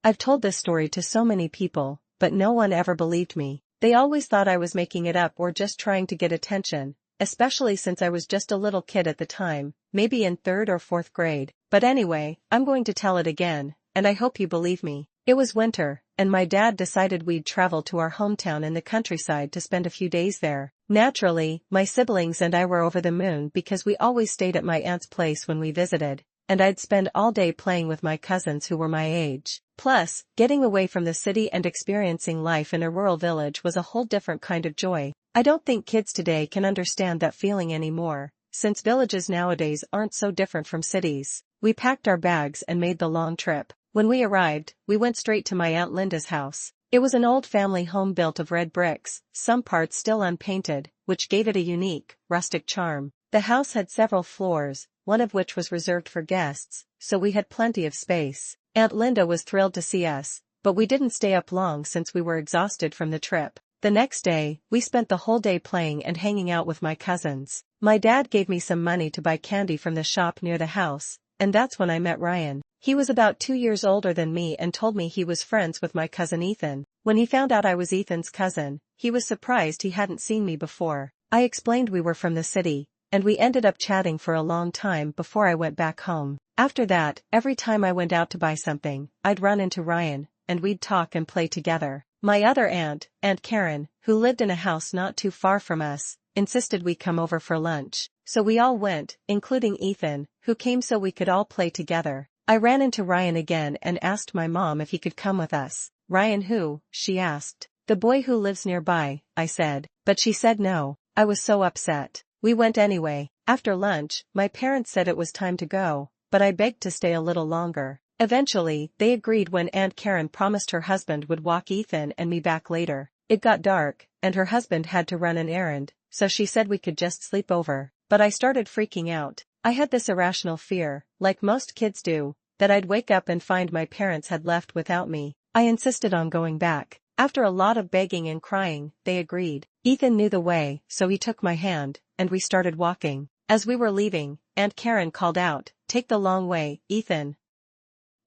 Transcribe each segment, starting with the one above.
I've told this story to so many people, but no one ever believed me. They always thought I was making it up or just trying to get attention, especially since I was just a little kid at the time, maybe in 3rd or 4th grade. But anyway, I'm going to tell it again, and I hope you believe me. It was winter, and my dad decided we'd travel to our hometown in the countryside to spend a few days there. Naturally, my siblings and I were over the moon because we always stayed at my aunt's place when we visited, and I'd spend all day playing with my cousins who were my age. Plus, getting away from the city and experiencing life in a rural village was a whole different kind of joy. I don't think kids today can understand that feeling anymore, since villages nowadays aren't so different from cities. We packed our bags and made the long trip. When we arrived, we went straight to my Aunt Linda's house. It was an old family home built of red bricks, some parts still unpainted, which gave it a unique, rustic charm. The house had several floors, one of which was reserved for guests, so we had plenty of space. Aunt Linda was thrilled to see us, but we didn't stay up long since we were exhausted from the trip. The next day, we spent the whole day playing and hanging out with my cousins. My dad gave me some money to buy candy from the shop near the house, and that's when I met Ryan. He was about 2 years older than me and told me he was friends with my cousin Ethan. When he found out I was Ethan's cousin, he was surprised he hadn't seen me before. I explained we were from the city, and we ended up chatting for a long time before I went back home. After that, every time I went out to buy something, I'd run into Ryan, and we'd talk and play together. My other aunt, Aunt Karen, who lived in a house not too far from us, insisted we come over for lunch. So we all went, including Ethan, who came so we could all play together. I ran into Ryan again and asked my mom if he could come with us. Ryan who? She asked. The boy who lives nearby, I said, but she said no. I was so upset. We went anyway. After lunch, my parents said it was time to go, but I begged to stay a little longer. Eventually, they agreed when Aunt Karen promised her husband would walk Ethan and me back later. It got dark, and her husband had to run an errand, so she said we could just sleep over. But I started freaking out. I had this irrational fear, like most kids do, that I'd wake up and find my parents had left without me. I insisted on going back. After a lot of begging and crying, they agreed. Ethan knew the way, so he took my hand, and we started walking. As we were leaving, Aunt Karen called out, "Take the long way, Ethan."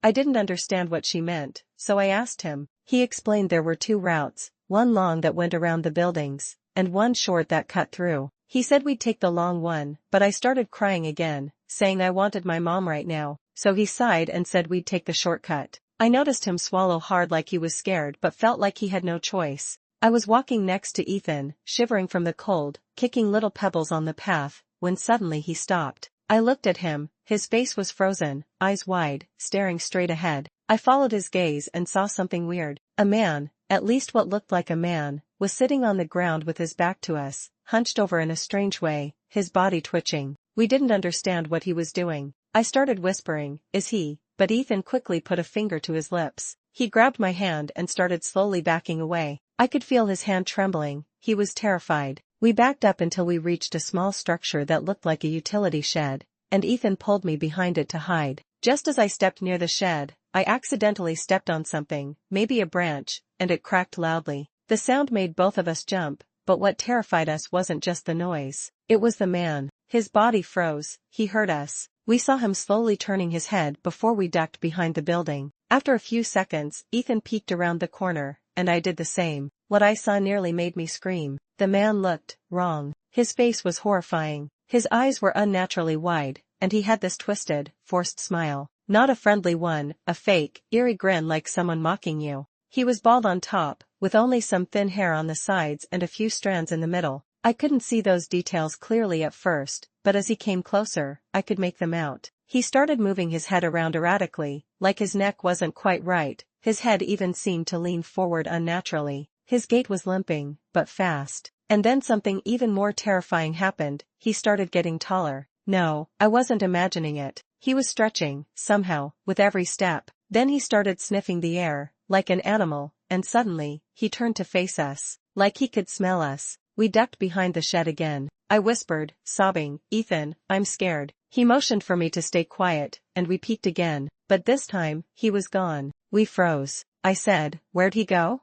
I didn't understand what she meant, so I asked him. He explained there were 2 routes, one long that went around the buildings, and one short that cut through. He said we'd take the long one, but I started crying again, saying I wanted my mom right now, so he sighed and said we'd take the shortcut. I noticed him swallow hard like he was scared but felt like he had no choice. I was walking next to Ethan, shivering from the cold, kicking little pebbles on the path, when suddenly he stopped. I looked at him, his face was frozen, eyes wide, staring straight ahead. I followed his gaze and saw something weird. A man, at least what looked like a man, was sitting on the ground with his back to us, hunched over in a strange way, his body twitching. We didn't understand what he was doing. I started whispering, "Is he?" But Ethan quickly put a finger to his lips. He grabbed my hand and started slowly backing away. I could feel his hand trembling. He was terrified. We backed up until we reached a small structure that looked like a utility shed, and Ethan pulled me behind it to hide. Just as I stepped near the shed, I accidentally stepped on something, maybe a branch, and it cracked loudly. The sound made both of us jump, but what terrified us wasn't just the noise. It was the man. His body froze. He heard us. We saw him slowly turning his head before we ducked behind the building. After a few seconds, Ethan peeked around the corner, and I did the same. What I saw nearly made me scream. The man looked wrong. His face was horrifying. His eyes were unnaturally wide, and he had this twisted, forced smile. Not a friendly one, a fake, eerie grin like someone mocking you. He was bald on top, with only some thin hair on the sides and a few strands in the middle. I couldn't see those details clearly at first, but as he came closer, I could make them out. He started moving his head around erratically, like his neck wasn't quite right. His head even seemed to lean forward unnaturally. His gait was limping, but fast. And then something even more terrifying happened. He started getting taller. No, I wasn't imagining it. He was stretching, somehow, with every step. Then he started sniffing the air, like an animal, and suddenly, he turned to face us, like he could smell us. We ducked behind the shed again. I whispered, sobbing, "Ethan, I'm scared." He motioned for me to stay quiet, and we peeked again, but this time, he was gone. We froze. I said, "Where'd he go?"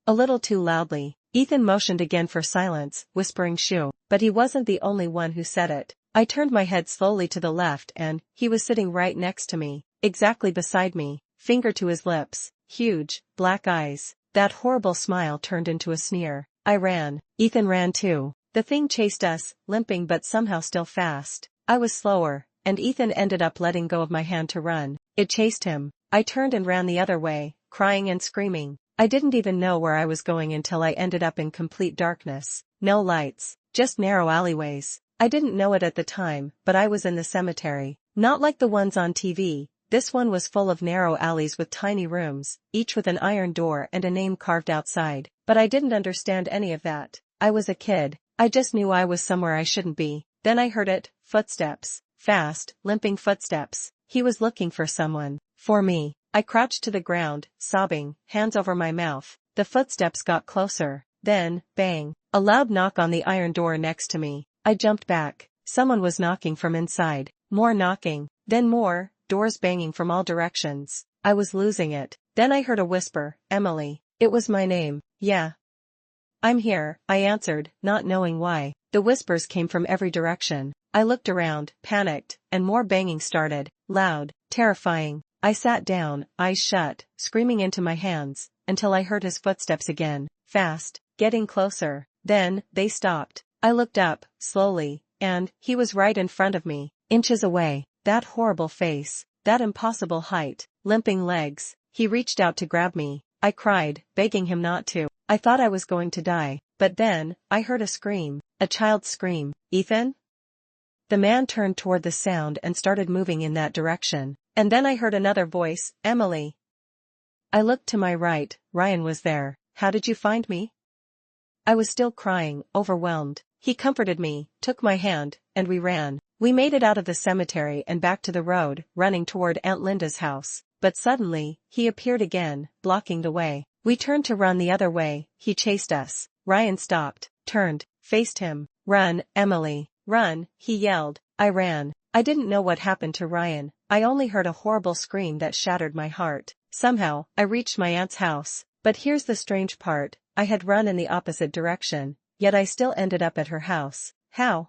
A little too loudly. Ethan motioned again for silence, whispering shoo, but he wasn't the only one who said it. I turned my head slowly to the left and, he was sitting right next to me, exactly beside me, finger to his lips, huge, black eyes. That horrible smile turned into a sneer. I ran. Ethan ran too. The thing chased us, limping but somehow still fast. I was slower, and Ethan ended up letting go of my hand to run. It chased him. I turned and ran the other way, crying and screaming. I didn't even know where I was going until I ended up in complete darkness. No lights, just narrow alleyways. I didn't know it at the time, but I was in the cemetery. Not like the ones on TV. This one was full of narrow alleys with tiny rooms, each with an iron door and a name carved outside. But I didn't understand any of that. I was a kid. I just knew I was somewhere I shouldn't be. Then I heard it, footsteps. Fast, limping footsteps. He was looking for someone. For me. I crouched to the ground, sobbing, hands over my mouth. The footsteps got closer. Then, bang. A loud knock on the iron door next to me. I jumped back. Someone was knocking from inside. More knocking. Then more, doors banging from all directions. I was losing it. Then I heard a whisper, Emily. It was my name. Yeah. I'm here, I answered, not knowing why. The whispers came from every direction. I looked around, panicked, and more banging started. Loud, terrifying. I sat down, eyes shut, screaming into my hands, until I heard his footsteps again. Fast, getting closer. Then, they stopped. I looked up, slowly, and he was right in front of me, inches away. That horrible face, that impossible height, limping legs. He reached out to grab me. I cried, begging him not to. I thought I was going to die. But then, I heard a scream. A child's scream. Ethan? The man turned toward the sound and started moving in that direction. And then I heard another voice, Emily. I looked to my right. Ryan was there. How did you find me? I was still crying, overwhelmed. He comforted me, took my hand, and we ran. We made it out of the cemetery and back to the road, running toward Aunt Linda's house. But suddenly, he appeared again, blocking the way. We turned to run the other way. He chased us. Ryan stopped, turned, faced him. Run, Emily. Run, he yelled. I ran. I didn't know what happened to Ryan. I only heard a horrible scream that shattered my heart. Somehow, I reached my aunt's house. But here's the strange part. I had run in the opposite direction, yet I still ended up at her house. How?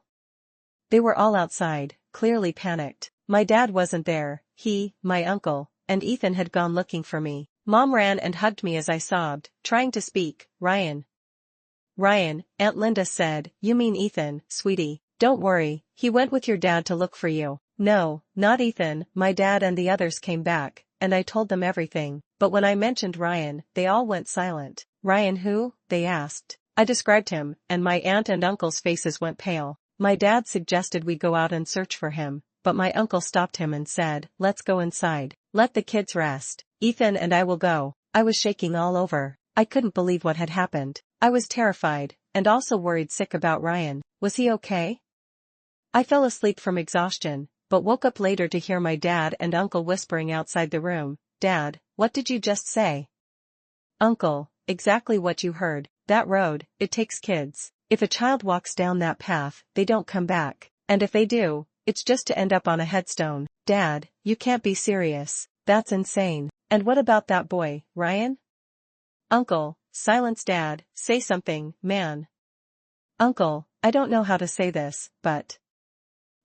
They were all outside, clearly panicked. My dad wasn't there. He, my uncle, and Ethan had gone looking for me. Mom ran and hugged me as I sobbed, trying to speak. Ryan. Ryan, Aunt Linda said. You mean Ethan, sweetie. Don't worry, he went with your dad to look for you. No, not Ethan. My dad and the others came back, and I told them everything. But when I mentioned Ryan, they all went silent. Ryan who? They asked. I described him, and my aunt and uncle's faces went pale. My dad suggested we go out and search for him, but my uncle stopped him and said, let's go inside. Let the kids rest. Ethan and I will go. I was shaking all over. I couldn't believe what had happened. I was terrified, and also worried sick about Ryan. Was he okay? I fell asleep from exhaustion, but woke up later to hear my dad and uncle whispering outside the room. Dad, what did you just say? Uncle, exactly what you heard. That road, it takes kids. If a child walks down that path, they don't come back. And if they do, it's just to end up on a headstone. Dad, you can't be serious. That's insane. And what about that boy, Ryan? Uncle, silence Dad, say something, man. Uncle, I don't know how to say this, but...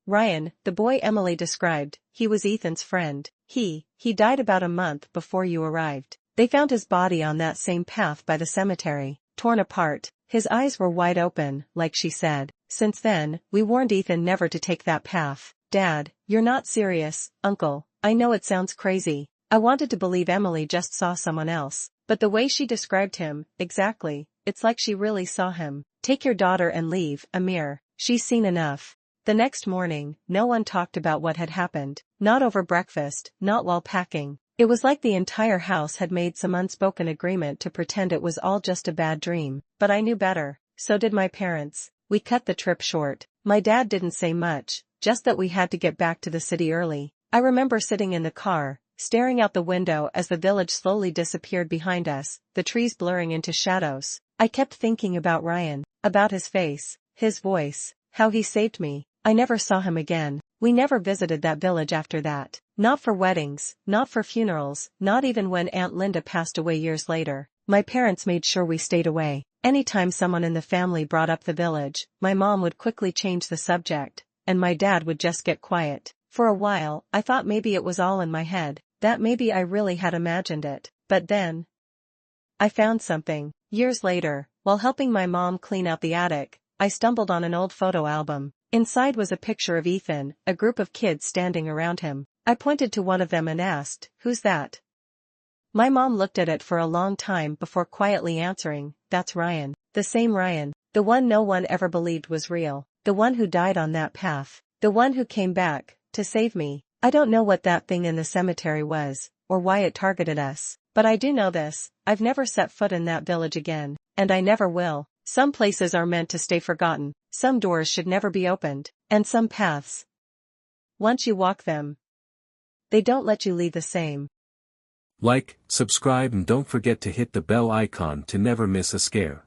Ryan, the boy Emily described, he was Ethan's friend. He died about a month before you arrived. They found his body on that same path by the cemetery, torn apart. His eyes were wide open, like she said. Since then, we warned Ethan never to take that path. Dad, you're not serious, Uncle. I know it sounds crazy. I wanted to believe Emily just saw someone else. But the way she described him, exactly, it's like she really saw him. Take your daughter and leave, Amir. She's seen enough. The next morning, no one talked about what had happened. Not over breakfast, not while packing. It was like the entire house had made some unspoken agreement to pretend it was all just a bad dream. But I knew better. So did my parents. We cut the trip short. My dad didn't say much, just that we had to get back to the city early. I remember sitting in the car, staring out the window as the village slowly disappeared behind us, the trees blurring into shadows. I kept thinking about Ryan, about his face, his voice, how he saved me. I never saw him again. We never visited that village after that. Not for weddings, not for funerals, not even when Aunt Linda passed away years later. My parents made sure we stayed away. Anytime someone in the family brought up the village, my mom would quickly change the subject, and my dad would just get quiet. For a while, I thought maybe it was all in my head. that maybe I really had imagined it, but then I found something. Years later, while helping my mom clean out the attic, I stumbled on an old photo album. Inside was a picture of Ethan, a group of kids standing around him. I pointed to one of them and asked, "Who's that?" My mom looked at it for a long time before quietly answering, "That's Ryan. The same Ryan. The one no one ever believed was real. The one who died on that path. The one who came back, to save me." I don't know what that thing in the cemetery was, or why it targeted us, but I do know this: I've never set foot in that village again, and I never will. Some places are meant to stay forgotten, some doors should never be opened, and some paths, once you walk them, they don't let you leave the same. Like, subscribe and don't forget to hit the bell icon to never miss a scare.